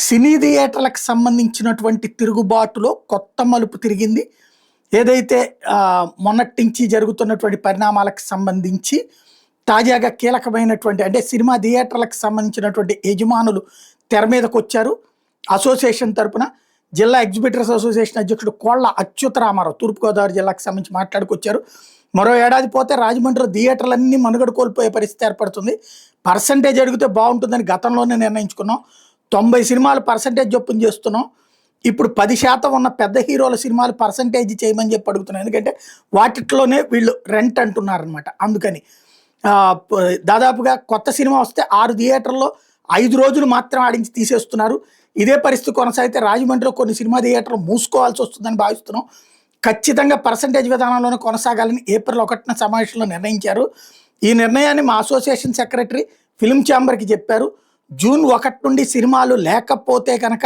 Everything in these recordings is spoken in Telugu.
సినీ థియేటర్లకు సంబంధించినటువంటి తిరుగుబాటులో కొత్త మలుపు తిరిగింది. ఏదైతే మొన్నటి నుంచి జరుగుతున్నటువంటి పరిణామాలకు సంబంధించి తాజాగా కీలకమైనటువంటి అంటే సినిమా థియేటర్లకు సంబంధించినటువంటి యజమానులు తెర మీదకొచ్చారు. అసోసియేషన్ తరపున జిల్లా ఎగ్జిబిటర్స్ అసోసియేషన్ అధ్యక్షుడు కోళ్ల అచ్యుతరామారావు తూర్పుగోదావరి జిల్లాకు సంబంధించి మాట్లాడుకొచ్చారు. మరో ఏడాది పోతే రాజమండ్రిలో థియేటర్లన్నీ మనుగడ కోల్పోయే పరిస్థితి ఏర్పడుతుంది. పర్సంటేజ్ అడిగితే బాగుంటుందని గతంలోనే నిర్ణయించుకున్నాం. 90 సినిమాలు పర్సంటేజ్ చొప్పున చేస్తున్నాం. ఇప్పుడు 10% ఉన్న పెద్ద హీరోల సినిమాలు పర్సంటేజ్ చేయమని చెప్పి అడుగుతున్నాం. ఎందుకంటే వాటిట్లోనే వీళ్ళు రెంట్ అంటున్నారనమాట. అందుకని దాదాపుగా కొత్త సినిమా వస్తే 6 థియేటర్లో 5 రోజులు మాత్రం ఆడించి తీసేస్తున్నారు. ఇదే పరిస్థితి కొనసాగితే రాజమండ్రిలో కొన్ని సినిమా థియేటర్లు మూసుకోవాల్సి వస్తుందని భావిస్తున్నాం. ఖచ్చితంగా పర్సంటేజ్ విధానంలోనే కొనసాగాలని ఏప్రిల్ 1న సమావేశంలో నిర్ణయించారు. ఈ నిర్ణయాన్ని మా అసోసియేషన్ సెక్రటరీ ఫిల్మ్ ఛాంబర్కి చెప్పారు. జూన్ 1 నుండి సినిమాలు లేకపోతే కనుక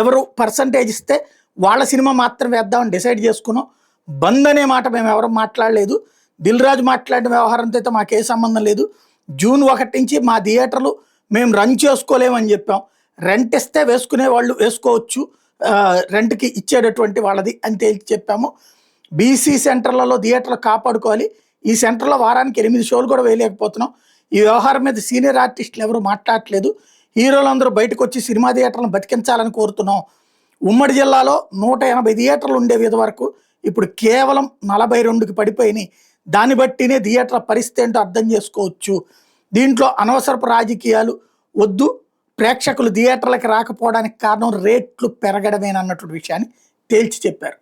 ఎవరు పర్సంటేజ్ ఇస్తే వాళ్ళ సినిమా మాత్రం వేద్దామని డిసైడ్ చేసుకున్నాం. బంద్ అనే మాట మేము ఎవరు మాట్లాడలేదు. దిల్ రాజు మాట్లాడిన వ్యవహారంతో అయితే మాకే సంబంధం లేదు. జూన్ 1 నుంచి మా థియేటర్లు మేము రన్ చేసుకోలేమని చెప్పాం. రెంట్ ఇస్తే వేసుకునే వాళ్ళు వేసుకోవచ్చు, రెంట్కి ఇచ్చేటటువంటి వాళ్ళది అని తేల్చి చెప్పాము. బీసీ సెంటర్లలో థియేటర్లు కాపాడుకోవాలి. ఈ సెంటర్లో వారానికి 8 షోలు కూడా వేయలేకపోతున్నాం. ఈ వ్యవహారం మీద సీనియర్ ఆర్టిస్టులు ఎవరు మాట్లాడట్లేదు. హీరోలందరూ బయటకు వచ్చి సినిమా థియేటర్లను బతికించాలని కోరుతున్నాం. ఉమ్మడి జిల్లాలో 180 థియేటర్లు ఉండేవి ఇదివరకు, ఇప్పుడు కేవలం 42కి పడిపోయినాయి. దాన్ని బట్టినే థియేటర్ల పరిస్థితి ఏంటో అర్థం చేసుకోవచ్చు. దీంట్లో అనవసరపు రాజకీయాలు వద్దు, ప్రేక్షకులు థియేటర్లకు రాకపోవడానికి కారణం రేట్లు పెరగడమేనన్నటువంటి విషయాన్ని తేల్చి చెప్పారు.